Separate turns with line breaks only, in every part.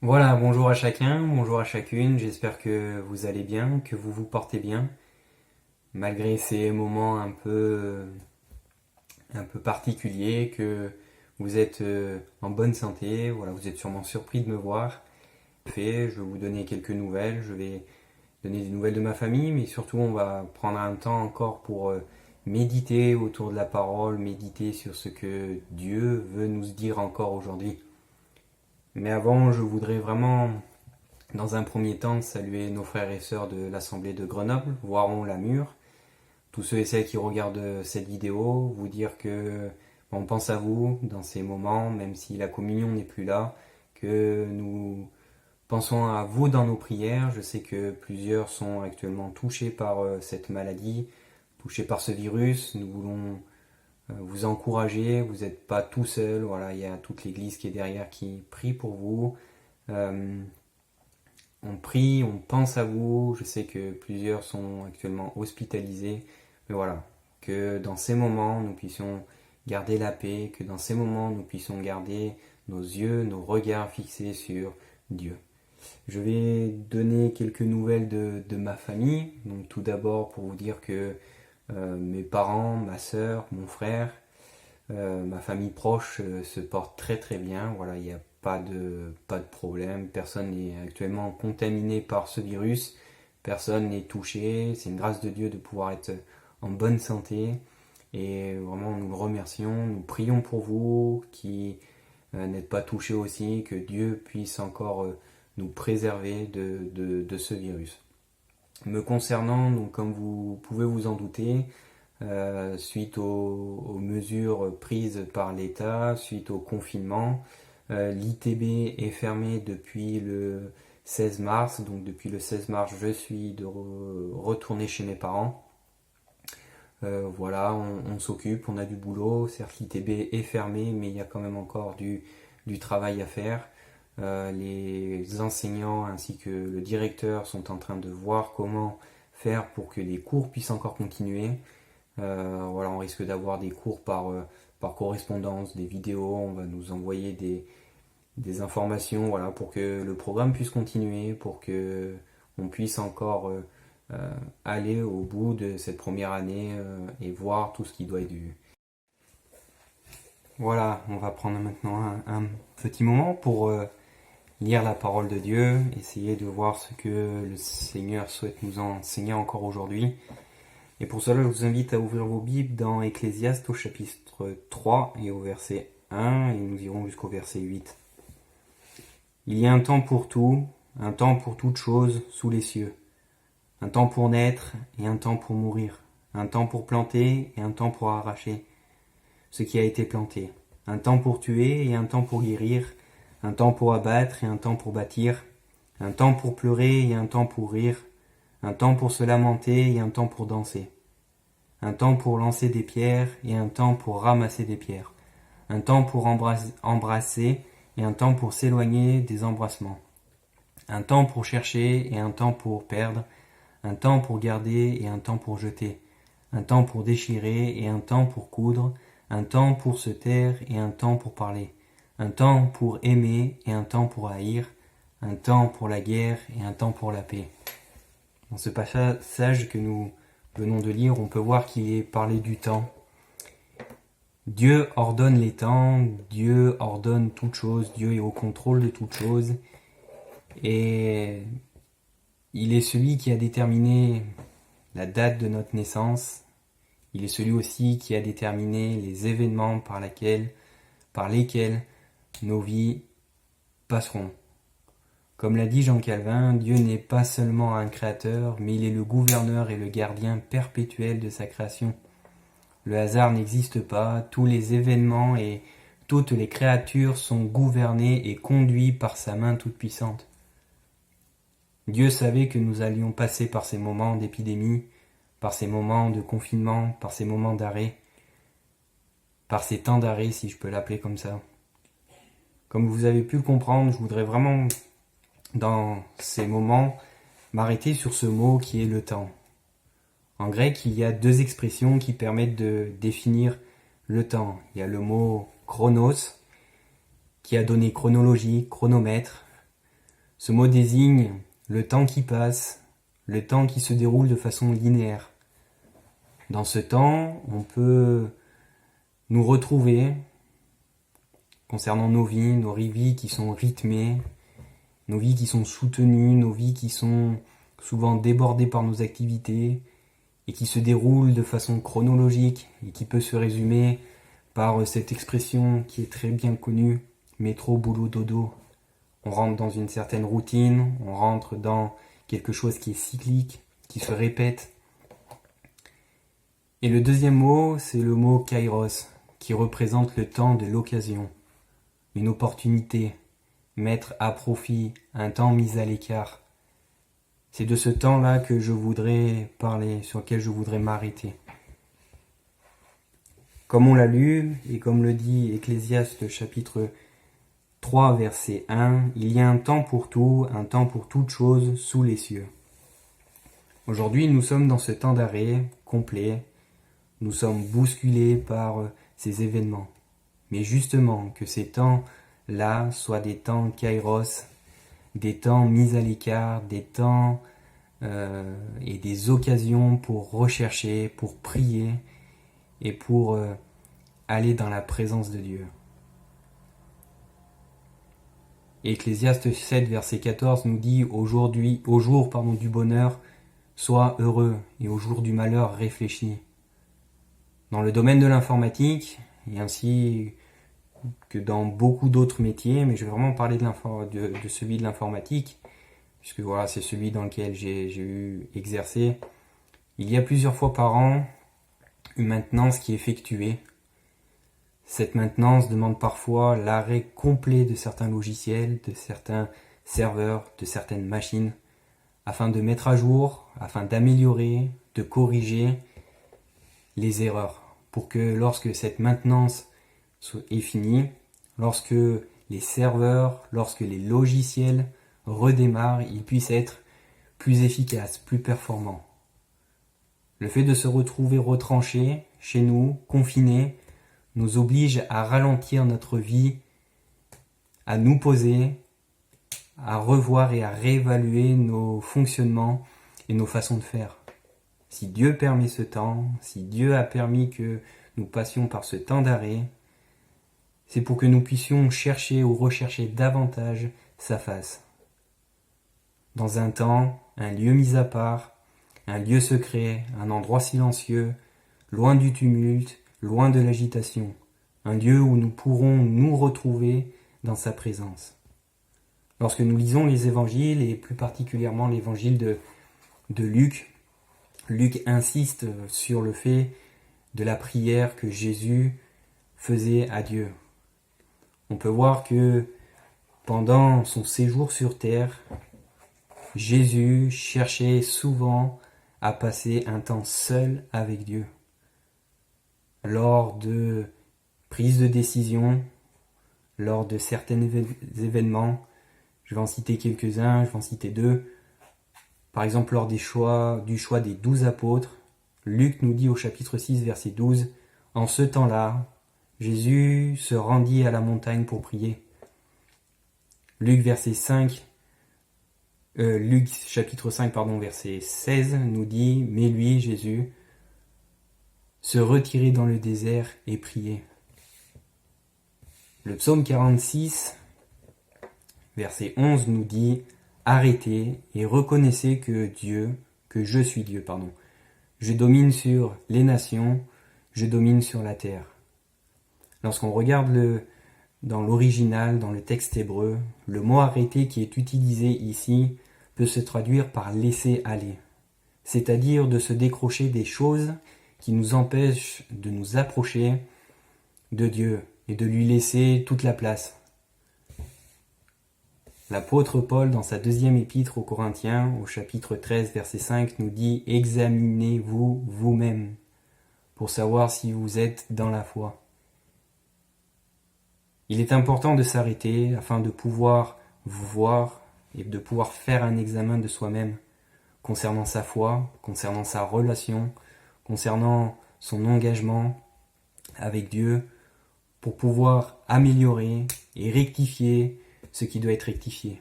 Voilà, bonjour à chacun, bonjour à chacune, j'espère que vous allez bien, que vous vous portez bien, malgré ces moments un peu particuliers, que vous êtes en bonne santé, voilà, vous êtes sûrement surpris de me voir. Je vais vous donner quelques nouvelles, je vais donner des nouvelles de ma famille, mais surtout on va prendre un temps encore pour méditer autour de la parole, méditer sur ce que Dieu veut nous dire encore aujourd'hui. Mais avant, je voudrais vraiment dans un premier temps, saluer nos frères et sœurs de l'Assemblée de Grenoble, Voiron-la-Mure, tous ceux et celles qui regardent cette vidéo, vous dire que on pense à vous dans ces moments, même si la communion n'est plus là, que nous pensons à vous dans nos prières. Je sais que plusieurs sont actuellement touchés par cette maladie, touchés par ce virus. Nous voulons vous encourager, vous n'êtes pas tout seul, voilà, il y a toute l'Église qui est derrière qui prie pour vous. Euh, On prie, on pense à vous. Je sais que plusieurs sont actuellement hospitalisés. Mais voilà, que dans ces moments, nous puissions garder la paix, que dans ces moments, nous puissions garder nos yeux, nos regards fixés sur Dieu. Je vais donner quelques nouvelles de ma famille. Donc tout d'abord pour vous dire que mes parents, ma sœur, mon frère, ma famille proche se porte très très bien. Voilà, il n'y a pas de problème. Personne n'est actuellement contaminé par ce virus. Personne n'est touché. C'est une grâce de Dieu de pouvoir être en bonne santé. Et vraiment, nous le remercions. Nous prions pour vous qui n'êtes pas touchés aussi. Que Dieu puisse encore nous préserver de ce virus. Me concernant, donc, comme vous pouvez vous en douter, suite aux mesures prises par l'État, suite au confinement. L'ITB est fermé depuis le 16 mars, donc depuis le 16 mars je suis retourné chez mes parents. Voilà, on s'occupe, on a du boulot, certes l'ITB est fermé, mais il y a quand même encore du travail à faire. Les enseignants ainsi que le directeur sont en train de voir comment faire pour que les cours puissent encore continuer. Voilà, on risque d'avoir des cours par correspondance, des vidéos, on va nous envoyer des informations, voilà, pour que le programme puisse continuer, pour que on puisse encore aller au bout de cette première année et voir tout ce qui doit être vu. Voilà, on va prendre maintenant un petit moment pour lire la parole de Dieu, essayer de voir ce que le Seigneur souhaite nous enseigner encore aujourd'hui. Et pour cela, je vous invite à ouvrir vos Bibles dans Ecclésiaste au chapitre 3 et au verset 1, et nous irons jusqu'au verset 8. Il y a un temps pour tout, un temps pour toute chose sous les cieux, un temps pour naître et un temps pour mourir, un temps pour planter et un temps pour arracher ce qui a été planté, un temps pour tuer et un temps pour guérir, un temps pour abattre et un temps pour bâtir, un temps pour pleurer et un temps pour rire, un temps pour se lamenter et un temps pour danser, un temps pour lancer des pierres et un temps pour ramasser des pierres, un temps pour embrasser et un temps pour s'éloigner des embrassements, un temps pour chercher et un temps pour perdre, un temps pour garder et un temps pour jeter, un temps pour déchirer et un temps pour coudre, un temps pour se taire et un temps pour parler, un temps pour aimer et un temps pour haïr, un temps pour la guerre et un temps pour la paix. Dans ce passage que nous venons de lire, on peut voir qu'il est parlé du temps. Dieu ordonne les temps, Dieu ordonne toute chose, Dieu est au contrôle de toute chose. Et il est celui qui a déterminé la date de notre naissance. Il est celui aussi qui a déterminé les événements par lesquels nos vies passeront. Comme l'a dit Jean Calvin, Dieu n'est pas seulement un créateur, mais il est le gouverneur et le gardien perpétuel de sa création. Le hasard n'existe pas, tous les événements et toutes les créatures sont gouvernés et conduits par sa main toute-puissante. Dieu savait que nous allions passer par ces moments d'épidémie, par ces moments de confinement, par ces moments d'arrêt, par ces temps d'arrêt, si je peux l'appeler comme ça. Comme vous avez pu le comprendre, je voudrais vraiment, dans ces moments, m'arrêter sur ce mot qui est le temps. En grec, il y a deux expressions qui permettent de définir le temps. Il y a le mot chronos, qui a donné chronologie, chronomètre. Ce mot désigne le temps qui passe, le temps qui se déroule de façon linéaire. Dans ce temps, on peut nous retrouver concernant nos vies qui sont rythmées, nos vies qui sont soutenues, nos vies qui sont souvent débordées par nos activités et qui se déroulent de façon chronologique et qui peut se résumer par cette expression qui est très bien connue, métro, boulot, dodo. On rentre dans une certaine routine, on rentre dans quelque chose qui est cyclique, qui se répète. Et le deuxième mot, c'est le mot kairos, qui représente le temps de l'occasion, une opportunité, mettre à profit, un temps mis à l'écart. C'est de ce temps-là que je voudrais parler, sur lequel je voudrais m'arrêter. Comme on l'a lu, et comme le dit Ecclésiaste chapitre 3, verset 1, il y a un temps pour tout, un temps pour toute chose sous les cieux. Aujourd'hui, nous sommes dans ce temps d'arrêt complet. Nous sommes bousculés par ces événements. Mais justement, que ces temps-là soient des temps kairos, des temps mis à l'écart, des temps et des occasions pour rechercher, pour prier et pour aller dans la présence de Dieu. Ecclésiaste 7, verset 14 nous dit au jour du bonheur, sois heureux, et au jour du malheur, réfléchis. Dans le domaine de l'informatique, et ainsi que dans beaucoup d'autres métiers, mais je vais vraiment parler de celui de l'informatique, puisque voilà, c'est celui dans lequel j'ai eu exercé. Il y a plusieurs fois par an une maintenance qui est effectuée. Cette maintenance demande parfois l'arrêt complet de certains logiciels, de certains serveurs, de certaines machines, afin de mettre à jour, afin d'améliorer, de corriger les erreurs, pour que lorsque cette maintenance est finie, lorsque les serveurs, lorsque les logiciels redémarrent, ils puissent être plus efficaces, plus performants. Le fait de se retrouver retranchés chez nous, confinés, nous oblige à ralentir notre vie, à nous poser, à revoir et à réévaluer nos fonctionnements et nos façons de faire. Si Dieu permet ce temps, si Dieu a permis que nous passions par ce temps d'arrêt, c'est pour que nous puissions chercher ou rechercher davantage sa face. Dans un temps, un lieu mis à part, un lieu secret, un endroit silencieux, loin du tumulte, loin de l'agitation, un lieu où nous pourrons nous retrouver dans sa présence. Lorsque nous lisons les évangiles, et plus particulièrement l'évangile de Luc, Luc insiste sur le fait de la prière que Jésus faisait à Dieu. On peut voir que pendant son séjour sur terre, Jésus cherchait souvent à passer un temps seul avec Dieu. Lors de prises de décision, lors de certains événements, je vais en citer quelques-uns, je vais en citer deux. Par exemple, lors du choix des 12 apôtres, Luc nous dit au chapitre 6, verset 12, « En ce temps-là, Jésus se rendit à la montagne pour prier. » Luc chapitre 5, verset 16 nous dit « Mais lui, Jésus, se retirer dans le désert et prier. » Le psaume 46, verset 11 nous dit « Arrêtez et reconnaissez que je suis Dieu, je domine sur les nations, je domine sur la terre. » Lorsqu'on regarde dans l'original, dans le texte hébreu, le mot arrêter qui est utilisé ici peut se traduire par laisser aller, c'est-à-dire de se décrocher des choses qui nous empêchent de nous approcher de Dieu et de lui laisser toute la place. L'apôtre Paul, dans sa deuxième épître aux Corinthiens, au chapitre 13, verset 5, nous dit « Examinez-vous vous-même pour savoir si vous êtes dans la foi. » Il est important de s'arrêter afin de pouvoir voir et de pouvoir faire un examen de soi-même concernant sa foi, concernant sa relation, concernant son engagement avec Dieu, pour pouvoir améliorer et rectifier ce qui doit être rectifié.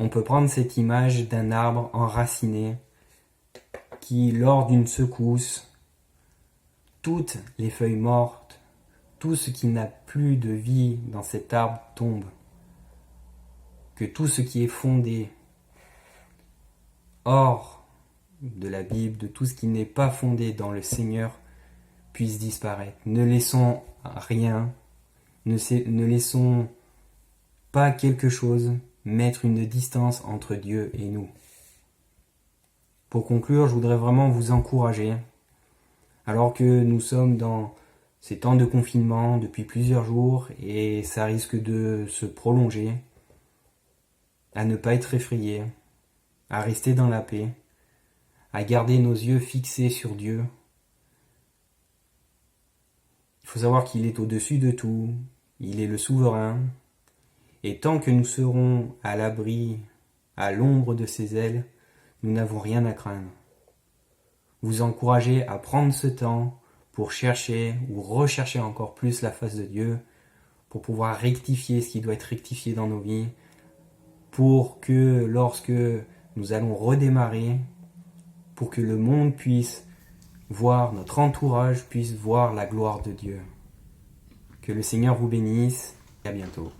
On peut prendre cette image d'un arbre enraciné qui, lors d'une secousse, toutes les feuilles mortes, tout ce qui n'a plus de vie dans cet arbre tombe. Que tout ce qui est fondé hors de la Bible, de tout ce qui n'est pas fondé dans le Seigneur, puisse disparaître. Ne laissons rien, ne laissons pas quelque chose mettre une distance entre Dieu et nous. Pour conclure, je voudrais vraiment vous encourager, alors que nous sommes dans ces temps de confinement depuis plusieurs jours et ça risque de se prolonger, à ne pas être effrayés, à rester dans la paix, à garder nos yeux fixés sur Dieu. Il faut savoir qu'il est au-dessus de tout, il est le souverain, et tant que nous serons à l'abri, à l'ombre de ses ailes, nous n'avons rien à craindre. Vous encouragez à prendre ce temps pour chercher ou rechercher encore plus la face de Dieu, pour pouvoir rectifier ce qui doit être rectifié dans nos vies, pour que lorsque nous allons redémarrer, pour que le monde puisse voir, notre entourage puisse voir la gloire de Dieu. Que le Seigneur vous bénisse et à bientôt.